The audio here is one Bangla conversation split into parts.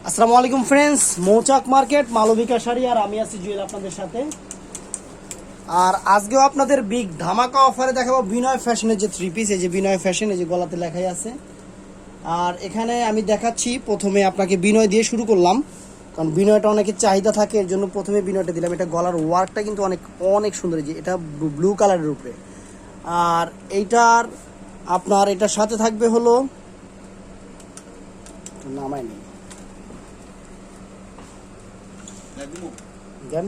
আসসালামু আলাইকুম ফ্রেন্ডস, মৌচাক মার্কেট মালবিকা শাড়ি আর আমি আছি জুয়েল আপনাদের সাথে। আর আজকেও আপনাদের বিগ ধামাকা অফারে দেখাবো বিনয় ফ্যাশনের যে থ্রি পিস। এই যে বিনয় ফ্যাশন, এই যে গলাতে লেখাই আছে। আর এখানে আমি দেখাচ্ছি, প্রথমে আপনাকে বিনয় দিয়ে শুরু করলাম, কারণ বিনয়টা অনেকের চাহিদা থাকে, এর জন্য প্রথমে বিনয়টা দিলাম। এটা গলার ওয়ার্কটা কিন্তু অনেক অনেক সুন্দর, যে এটা ব্লু কালারের উপরে। আর এইটার আপনার এটার সাথে থাকবে হলো নামাই নেই দেন,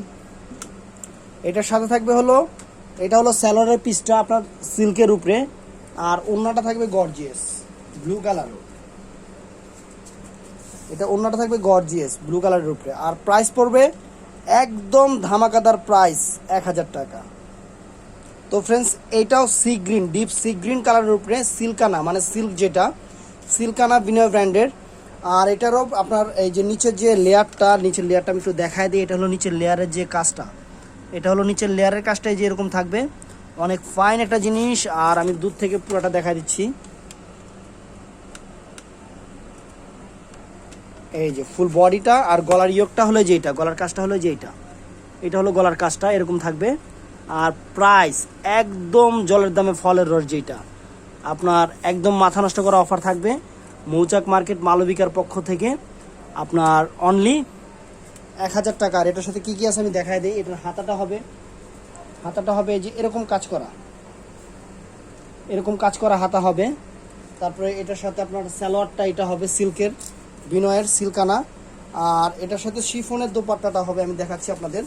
এটার সাথে থাকবে হলো, এটা হলো স্যালোয়ারের পিসটা আপনার সিল্কের উপরে, আর ওড়নাটা থাকবে গর্জিয়াস ব্লু কালার। এটা ওড়নাটা থাকবে গর্জিয়াস ব্লু কালারের উপরে। আর প্রাইস পড়বে একদম ধামাকাদার প্রাইস 1000 টাকা। তো ফ্রেন্ডস, এইটাও sea green, deep sea green কালারের উপরে সিল্কানা, মানে সিল্ক, যেটা সিল্কানা বিনয় ব্র্যান্ডের। আর এটারও আপনার এই যে নিচের যে লেয়ারটা, নিচের লেয়ারটা আমি একটু দেখাই দিই। এটা হলো নিচের লেয়ারের যে কাজটা, এটা হলো নিচের লেয়ারের কাজটাই যে এরকম থাকবে, অনেক ফাইন একটা জিনিস। আর আমি দূর থেকে পুরোটা দেখাই দিচ্ছি। এই যে ফুল বডিটা, আর গলার ইয়োগটা হলো যেটা, গলার কাজটা হলো যেটা, এটা হলো গলার কাজটা এরকম থাকবে। আর প্রাইস একদম জলের দামে ফলের রস, যেটা আপনার একদম মাথা নষ্ট করা অফার থাকবে মৌচাক মার্কেট মালবিকার পক্ষ থেকে, আপনার অনলি 1000 টাকা। আর এটার সাথে কী কী আছে আমি দেখাই দিই। এটার হাতাটা হবে, হাতাটা হবে যে এরকম কাজ করা, এরকম কাজ করা হাতা হবে। তারপরে এটার সাথে আপনার সালোয়ারটা এটা হবে সিল্কের, বিনয়ের সিল্কানা। আর এটার সাথে শিফনের দোপাট্টাটা হবে, আমি দেখাচ্ছি আপনাদের।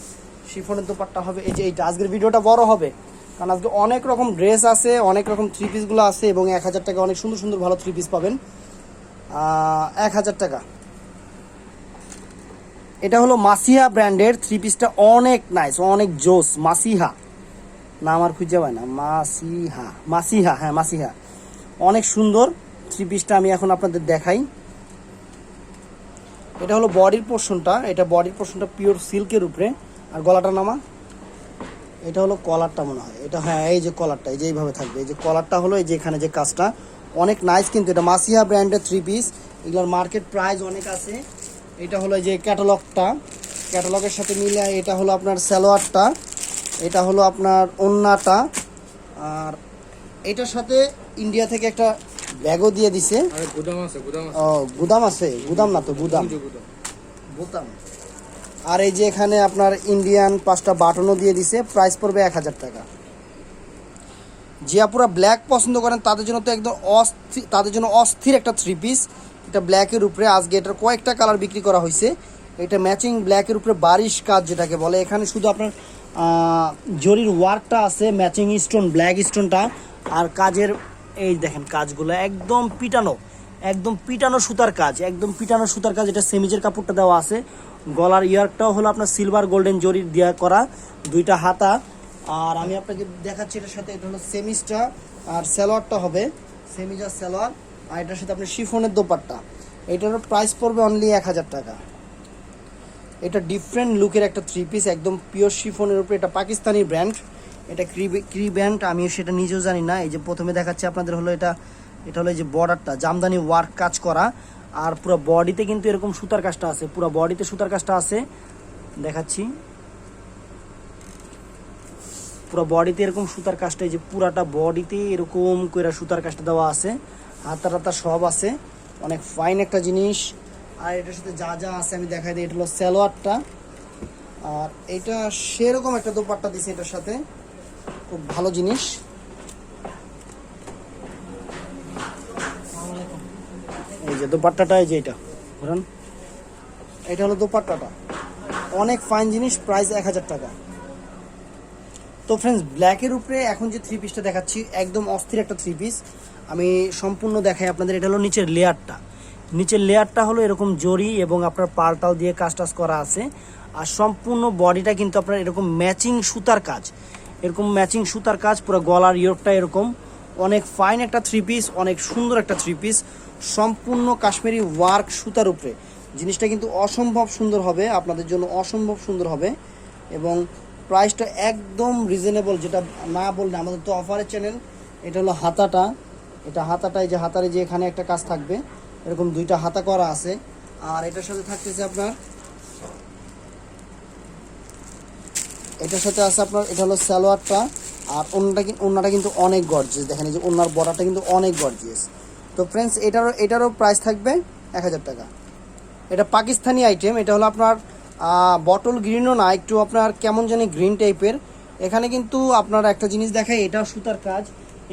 শিফনের দোপাট্টা হবে এই যে এইটা। আজকের ভিডিওটা বড় হবে, কারণ আজকে অনেক রকম ড্রেস আছে, অনেক রকম থ্রি পিসগুলো আছে, এবং 1000 টাকা অনেক সুন্দর সুন্দর ভালো থ্রি পিস পাবেন। 1000 টাকা। এটা হলো মাসিহা ব্র্যান্ডের থ্রি পিসটা, অনেক নাইস, অনেক জোস। মাসিহা না, আমার খুঁজে পায় না, মাসিহা, মাসিহা, হ্যাঁ মাসিহা, অনেক সুন্দর থ্রি পিসটা আমি এখন আপনাদের দেখাই। এটা হলো বডির পোর্শনটা, এটা বডির পোর্শনটা পিওর সিল্কের উপরে। আর গলাটা নামা, এটা হলো কলারটা মনে হয়, এটা হ্যাঁ এই যে কলারটা, এই যে এইভাবে থাকবে। এই যে কলারটা হলো এই যে এখানে যে কাজটা, অনেক নাইস কিন্তু। এটা মাসিহা ব্র্যান্ডের থ্রি পিস, এগুলোর মার্কেট প্রাইস অনেক আছে। এটা হলো এই যে ক্যাটালগটা, ক্যাটালগের সাথে মিলে এটা হলো আপনার সালোয়ারটা, এটা হলো আপনার ওন্নাটা। আর এটার সাথে ইন্ডিয়া থেকে একটা ব্যাগও দিয়ে দিছে। ও গুদাম আছে, গুদাম না তো গুদাম, গুদাম। আর এই যে এখানে আপনার ইন্ডিয়ান 5টা বাটনও দিয়ে দিছে। প্রাইস পড়বে 1000 টাকা। যে আপুরা ব্ল্যাক পছন্দ করেন তাদের জন্য তো একদম অস্থির, তাদের জন্য অস্থির একটা থ্রি পিস। এটা ব্ল্যাকের উপরে, আজকে এটার কয়েকটা কালার বিক্রি করা হয়েছে। এটা ম্যাচিং ব্ল্যাকের উপরে বারিশ কাজ যেটাকে বলে। এখানে শুধু আপনার জরির ওয়ার্কটা আছে, ম্যাচিং স্টোন, ব্ল্যাক স্টোনটা। আর কাজের এই দেখেন কাজগুলো একদম পিটানো, একদম পিটানো সুতার কাজ, একদম পিটানো সুতার কাজ। এটা সেমিজের কাপড়টা দেওয়া আছে। গলার ইয়ারটাও হলো আপনার সিলভার গোল্ডেন জরির দেওয়া করা, দুইটা হাতা। আর আমি আপনাকে দেখাচ্ছি এটার সাথে, এটা হলো সেমিজটা, আর সালোয়ারটা হবে সেমিজার সালোয়ার। আর এটার সাথে আপনার শিফনের দোপাট্টা। এটার প্রাইস পড়বে অনলি 1000 টাকা। এটা ডিফারেন্ট লুকের একটা থ্রি পিস, একদম পিওর শিফনের উপরে। এটা পাকিস্তানি ব্র্যান্ড, এটা ক্রি ব্র্যান্ড, আমি সেটা নিজেও জানি না। এই যে প্রথমে দেখাচ্ছি আপনাদের হলো এটা, এটা হলো এই যে বর্ডারটা জামদানি ওয়ার্ক কাজ করা। আর পুরো বডিতে কিন্তু এরকম সুতার কাজটা আছে, পুরো বডিতে সুতার কাজটা আছে, দেখাচ্ছি। পুরো বডিতে এরকম সুতার কাজটা, এই যে পুরাটা বডিতে এরকম করে সুতার কাজটা দেওয়া আছে, হাতা টাতা সব আছে, অনেক ফাইন একটা জিনিস। আর এটার সাথে যা যা আছে আমি দেখাই দিই। এটা হলো সালোয়ারটা, আর এটা সেরকম একটা দোপাট্টা দিছে এটার সাথে, খুব ভালো জিনিস। এই যে দোপাট্টাটা, এই যে এটা ধরুন, এটা হলো দোপাট্টাটা, অনেক ফাইন জিনিস। প্রাইস 1000 টাকা। তো ফ্রেন্ডস, ব্ল্যাকের উপরে এখন যে থ্রি পিসটা দেখাচ্ছি একদম অস্থির একটা থ্রি পিস, আমি সম্পূর্ণ দেখাই আপনাদের। এটা হলো নিচের লেয়ারটা, নিচের লেয়ারটা হলো এরকম জরি এবং আপনার পালটাল দিয়ে কাজ টাজ করা আছে। আর সম্পূর্ণ বডিটা কিন্তু আপনার এরকম ম্যাচিং সুতার কাজ, এরকম ম্যাচিং সুতার কাজ। পুরো গলার ইয়োগটা এরকম, অনেক ফাইন একটা থ্রি পিস, অনেক সুন্দর একটা থ্রি পিস, সম্পূর্ণ কাশ্মীরি ওয়ার্ক সুতার উপরে। জিনিসটা কিন্তু অসম্ভব সুন্দর হবে আপনাদের জন্য, অসম্ভব সুন্দর হবে। এবং প্রাইসটা একদম রিজনেবল, যেটা না বললে আমাদের তো অফারের চ্যানেল। এটা হলো হাতাটা, এটা হাতাটা, এই যে হাতারে যে এখানে একটা কাজ থাকবে, এরকম দুইটা হাতা করা আছে। আর এটার সাথে থাকতেছে আপনার, এটার সাথে আছে আপনার, এটা হলো সালোয়ারটা। আর ওন্নাটা কিন্তু অনেক গর্জিয়াস, দেখেন এই যে ওন্নার বর্ডারটা কিন্তু অনেক গর্জিয়াস। তো ফ্রেন্ডস এটারও প্রাইস থাকবে 1000 টাকা। এটা পাকিস্তানি আইটেম, এটা হলো আপনার বটল গ্রিনও না, একটু আপনার কেমন জানি গ্রিন টাইপের। এখানে কিন্তু আপনার একটা জিনিস দেখায়, এটা সুতার কাজ।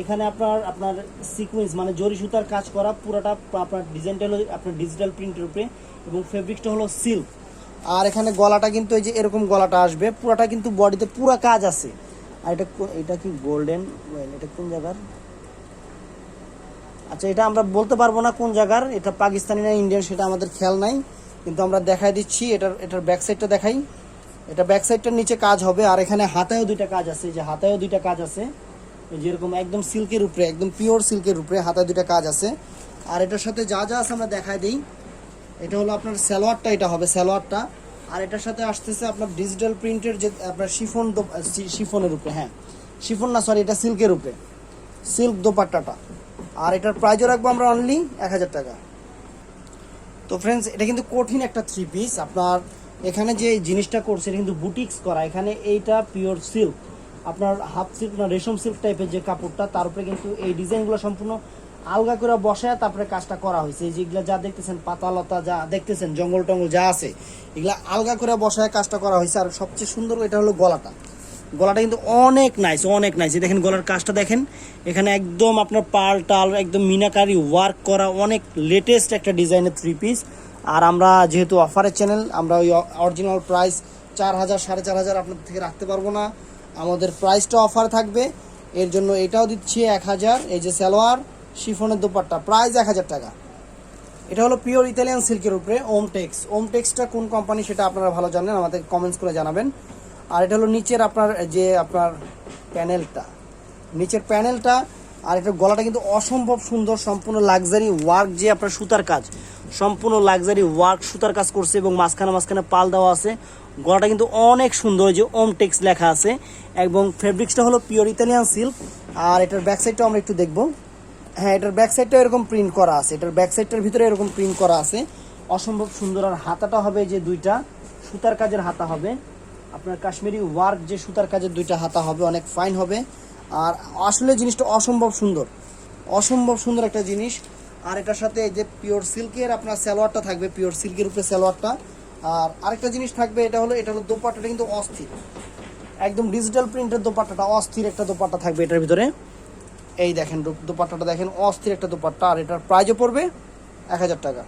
এখানে আপনার সিকোয়েন্স মানে জরি সুতার কাজ করা পুরোটা, আপনার ডিজাইনটা হলো আপনার ডিজিটাল প্রিন্টের উপরে এবং ফেব্রিক্সটা হলো সিল্ক। আর এখানে গলাটা কিন্তু এই যে এরকম গলাটা আসবে, পুরাটা কিন্তু বডিতে পুরা কাজ আছে। আর এটা কি গোল্ডেন, এটা কোন জায়গার, আচ্ছা এটা আমরা বলতে পারবো না কোন জায়গার, এটা পাকিস্তানি না ইন্ডিয়ান সেটা আমাদের খেয়াল নাই, কিন্তু আমরা দেখাই দিচ্ছি। এটার ব্যাক সাইডটা দেখাই, এটা ব্যাক সাইডটার নিচে কাজ হবে। আর এখানে হাতায়ও দুইটা কাজ আছে, যে হাতায়ও দুইটা কাজ আছে, যেরকম একদম সিল্কের উপরে, একদম পিওর সিল্কের উপরে হাতায় দুইটা কাজ আছে। আর এটার সাথে যা যা আছে আমরা দেখাই দিই। এটা হলো আপনার সালোয়ারটা, এটা হবে সালোয়ারটা। আর এটার সাথে আসতেছে আপনার ডিজিটাল প্রিন্টের যে আপনার শিফনের উপরে, হ্যাঁ শিফন না সরি, এটা সিল্কের উপরে, সিল্ক দোপাট্টাটা। আর এটার প্রাইসও রাখবো আমরা অনলি 1000 টাকা। তো ফ্রেন্ডস এটা কিন্তু কঠিন একটা থ্রি পিস। আপনার এখানে যে জিনিসটা করছে এটা কিন্তু বুটিক্স করা, এখানে এইটা পিওর সিল্ক, আপনার হাফ সিল্ক না রেশম সিল্ক টাইপের যে কাপড়টা, তার উপরে কিন্তু এই ডিজাইনগুলো সম্পূর্ণ আলগা করে বসায় তারপরে কাজটা করা হয়েছে। এই যেগুলো যা দেখতেছেন পাতালতা যা দেখতেছেন জঙ্গল টঙ্গল যা আছে এগুলা আলগা করে বসায় কাজটা করা হয়েছে। আর সবচেয়ে সুন্দর এটা হলো গলাটা, গলাটা কিন্তু অনেক নাইস, অনেক নাইস। দেখেন গলার কাজটা দেখেন, এখানে একদম আপনার পাল টাল একদম মিনাকারি ওয়ার্ক করা, অনেক লেটেস্ট একটা ডিজাইনের থ্রি পিস। আর আমরা যেহেতু অফারের চ্যানেল, আমরা ওই অরিজিনাল প্রাইস 4000 4500 আপনাদের থেকে রাখতে পারবো না, আমাদের প্রাইসটা অফার থাকবে। এর জন্য এটাও দিচ্ছি 1000। এই যে সালোয়ার শিফনের দোপাট্টা, প্রাইস 1000 টাকা। এটা হলো পিওর ইতালিয়ান সিল্কের উপরে ওমটেক্স। ওমটেক্সটা কোন কোম্পানি সেটা আপনারা ভালো জানেন, আমাদের কমেন্টস করে জানাবেন। আর এটা হলো নিচের আপনার প্যানেলটা, নিচের প্যানেলটা। আর এটার গলাটা কিন্তু অসম্ভব সুন্দর, সম্পূর্ণ লাক্সারি ওয়ার্ক, যে আপনার সুতার কাজ, সম্পূর্ণ লাক্সারি ওয়ার্ক সুতার কাজ করছে এবং মাঝখানে পাল দেওয়া আছে। গলাটা কিন্তু অনেক সুন্দর, যে ওমটেক্স লেখা আছে এবং ফেব্রিক্সটা হলো পিওর ইতালিয়ান সিল্ক। আর এটার ব্যাক সাইডটা আমরা একটু দেখবো। হ্যাঁ এটার ব্যাক সাইডটা এরকম প্রিন্ট করা আছে, এটার ব্যাক সাইডটার ভিতরে এরকম প্রিন্ট করা আছে, অসম্ভব সুন্দর। আর হাতাটা হবে যে দুইটা সুতার কাজের হাতা হবে, আপনার কাশ্মীরি ওয়ার্ক যে সুতার কাজের দুইটা হাতা হবে, অনেক ফাইন হবে। আর আসলে জিনিসটা অসম্ভব সুন্দর, অসম্ভব সুন্দর একটা জিনিস। আর এটার সাথে এই যে পিওর সিল্কের আপনার সালোয়ারটা থাকবে, পিওর সিল্কের উপরে সালোয়ারটা। আর আরেকটা জিনিস থাকবে, এটা হলো দোপাট্টাটা কিন্তু অস্থির, একদম ডিজিটাল প্রিন্টের দোপাট্টাটা অস্থির একটা দোপাট্টা থাকবে এটার ভিতরে। এই দেখেন দোপাট্টাটা দেখেন, অস্থির একটা দোপাট্টা। আর এটার প্রাইসও পড়বে 1000 টাকা।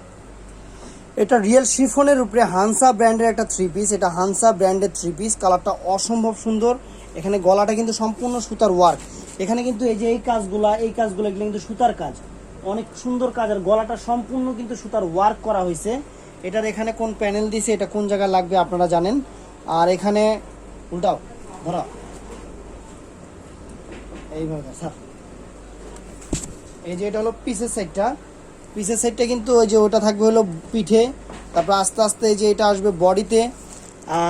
এটা রিয়েল শিফনের উপরে হানসা ব্র্যান্ডের একটা থ্রি পিস, এটা হানসা ব্র্যান্ডের থ্রি পিস, কালারটা অসম্ভব সুন্দর। এখানে গলাটা কিন্তু সম্পূর্ণ সুতার ওয়ার্ক, এখানে কিন্তু এই যে এই কাজগুলো এগুলো কিন্তু সুতার কাজ, অনেক সুন্দর কাজ। আর গলাটা সম্পূর্ণ কিন্তু সুতার ওয়ার্ক করা হয়েছে। এটার এখানে কোন প্যানেল দিছে, এটা কোন জায়গায় লাগবে আপনারা জানেন। আর এখানে উল্টাও ধরা এইভাবে স্যার, এই যে এটা হলো পিসের সাইডটা কিন্তু ওই যে ওটা থাকবে হলো পিঠে, তারপর আস্তে আস্তে এই যে এটা আসবে বডিতে।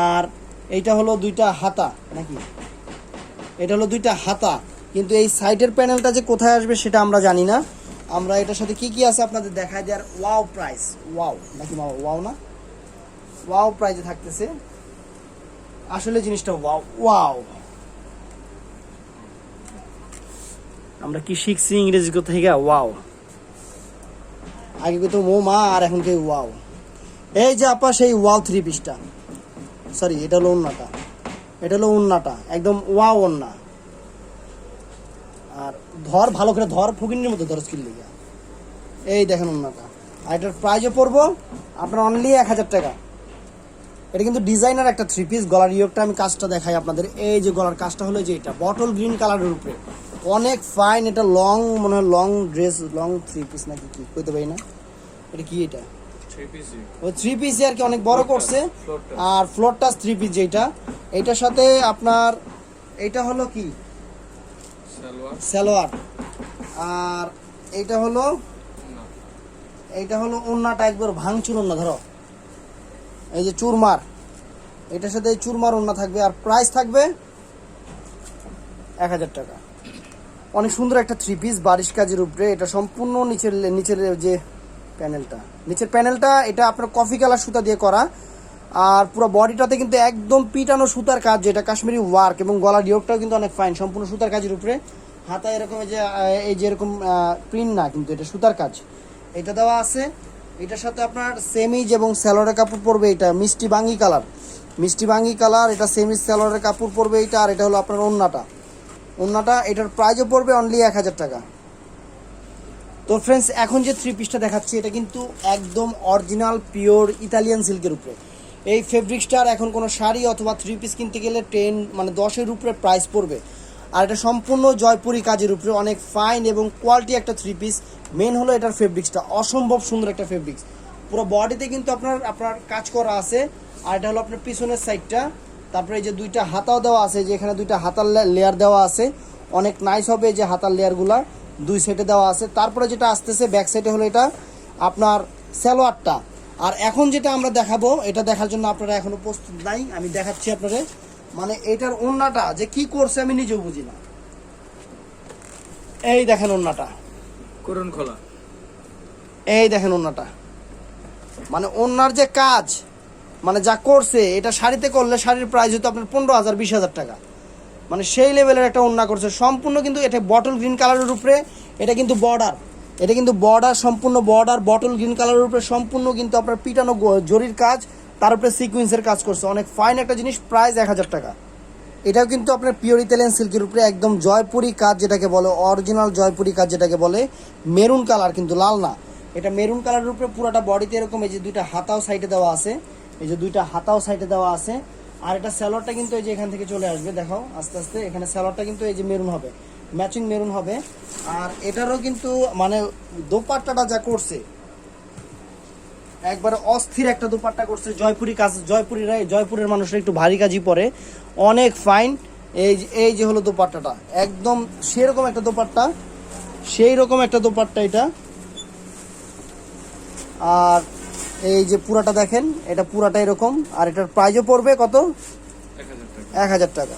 আর এইটা হলো দুইটা হাতা নাকি, এটা হলো দুইটা হাতা, কিন্তু এই সাইডের প্যানেলটা যে কোথায় আসবে সেটা আমরা জানি না। আমরা এটার সাথে কি কি আছে আপনাদের দেখাই দেওয়ার। ওয়াও প্রাইস, ওয়াও নাকি ওয়াও না, ওয়াও প্রাইসে থাকতেছে আসলে জিনিসটা ওয়াও ওয়াও। আমরা কি শিখছি ইংরেজি কথা থেকে, ওয়াও আগে তো মা আর এখন কে ওয়াও। এই যে আপা সেই ওয়াও থ্রি পিসটা, সরি এটা হলো ওন্নাটা, এটা হলো ওন্নাটা একদম ওয়াও ওন্না। আর ধর ভালো করে ধর, ফকিনের মতো ধর স্কিল লেগে। এই দেখেন ওন্নাটা। আর এটার প্রাইসও পড়বো আপনার অনলি 1000 টাকা। এটা কিন্তু ডিজাইনার একটা থ্রি পিস। গলার ইয়োগটা আমি কাজটা দেখাই আপনাদের। এই যে গলার কাজটা হলো যে এটা বটল গ্রিন কালারের উপরে, অনেক ফাইন। এটা লং মনে হয় long dress, long three piece নাকি কি কইতে পারি না, এটা কি এটা ওই থ্রি পিস আর কি, অনেক বড় করছে। আর ফ্লোর টাচ থ্রি পিস যেটা, এইটার সাথে আপনার এইটা হলো কি সালোয়ার। আর এইটা হলো ওন্নাটা একবার ভাঙচুর ওন্না, ধরো এই যে চুরমার, এটার সাথে এই চুরমার ওন্না থাকবে। আর প্রাইস থাকবে 1000 টাকা। অনেক সুন্দর একটা থ্রি পিস বারিশ কাজের উপরে, এটা সম্পূর্ণ নিচের যে প্যানেলটা, নিচের প্যানেলটা এটা আপনার কফি কালার সুতা দিয়ে করা, আর পুরো বডিটাতে কিন্তু একদম পিটানো সুতার কাজ, যেটা কাশ্মীরি ওয়ার্ক, এবং গলা ডিওপটাও কিন্তু অনেক ফাইন, সম্পূর্ণ সুতার কাজের উপরে। হাতা এরকম এই যে এরকম প্রিন্ট না, কিন্তু এটা সুতার কাজ এটা দেওয়া আছে। এটার সাথে আপনার সেমিজ এবং স্যালোয়ারের কাপড় পরবে, এটা মিষ্টি বাঙ্গি কালার, মিষ্টি বাঙ্গি কালার, এটা সেমিজ স্যালোয়ারের কাপড় পরবে এটা। আর এটা হলো আপনার ওন্নাটা, এটার প্রাইসও পড়বে অনলি 1000 টাকা। তো ফ্রেন্ডস, এখন যে থ্রি পিসটা দেখাচ্ছি এটা কিন্তু একদম অরিজিনাল পিওর ইতালিয়ান সিল্কের উপরে। এই ফেব্রিক্সটার এখন কোনো শাড়ি অথবা থ্রি পিস কিনতে গেলে 10 উপরে প্রাইস পড়বে। আর এটা সম্পূর্ণ জয়পুরি কাজের উপরে, অনেক ফাইন এবং কোয়ালিটি একটা থ্রি পিস। মেন হলো এটার ফেব্রিক্সটা অসম্ভব সুন্দর একটা ফেব্রিক্স, পুরো বডিতে কিন্তু আপনার কাজ করা আছে। আর এটা হলো আপনার পিছনের সাইডটা, তারপরে এই যে দুইটা হাতাও দেওয়া আছে, যে এখানে দুইটা হাতার লেয়ার দেওয়া আছে, অনেক নাইস হবে যে হাতার লেয়ারগুলা দুই সাইডে দেওয়া আছে। তারপরে যেটা আসতেছে ব্যাক সাইডে হলো এটা আপনার সালোয়ারটা। আর এখন যেটা আমরা দেখাবো, এটা দেখার জন্য আপনারা এখনো প্রস্তুত নাই, আমি দেখাচ্ছি আপনাদের। মানে এটার ওন্নাটা যে কি করছে আমি নিজেও বুঝি না। এই দেখেন ওন্নাটা, করুন খোলা, এই দেখেন ওন্নাটা, মানে ওন্নার যে কাজ, মানে যা করছে, এটা শাড়িতে করলে শাড়ির প্রাইস হতো আপনার 15,000 20,000 টাকা, মানে সেই লেভেলের একটা ওন্না করছে সম্পূর্ণ। কিন্তু এটা বটল গ্রিন কালারের উপরে, এটা কিন্তু বর্ডার সম্পূর্ণ বর্ডার বটল গ্রিন কালারের উপরে সম্পূর্ণ কিন্তু আপনার পিটানো জরির কাজ, তার উপরে সিকুয়েন্সের কাজ করছে, অনেক ফাইন একটা জিনিস, প্রাইস 1000 টাকা। এটাও কিন্তু আপনার পিওর ইতালিয়ান সিল্কের উপরে একদম জয়পুরি কাজ যেটাকে বলে, অরিজিনাল জয়পুরি কাজ যেটাকে বলে, মেরুন কালার কিন্তু লাল না, এটা মেরুন কালারের উপরে পুরোটা বডিতে এরকম এই যে দুইটা হাতাও সাইডে দেওয়া আছে, এই যে দুইটা হাতাও সাইডে দেওয়া আছে। আর এটা স্যালোয়ারটা কিন্তু এই যে এখান থেকে চলে আসবে, দেখাও আস্তে আস্তে, এখানে স্যালোয়ারটা কিন্তু এই যে মেরুন হবে, ম্যাচিং মেরুন হবে। আর এটারও কিন্তু মানে দোপাট্টাটা যা করছে একবারে অস্থির একটা দোপাট্টা করছে, জয়পুরি কাজ, জয়পুরের মানুষরা একটু ভারী কাজই পরে, অনেক ফাইন। এই যে হলো দোপাট্টাটা, একদম সেরকম একটা দোপাট্টা, সেই রকম একটা দোপাট্টা এটা। আর এই যে পুরাটা দেখেন, এটা পুরাটা এরকম, আর এটার প্রাইসও পড়বে কত? 1000 টাকা।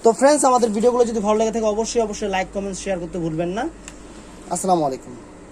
তো ফ্রেন্ডস, আমাদের ভিডিওগুলো যদি ভালো লাগে থাকে অবশ্যই লাইক কমেন্ট শেয়ার করতে ভুলবেন না। আসসালামু আলাইকুম।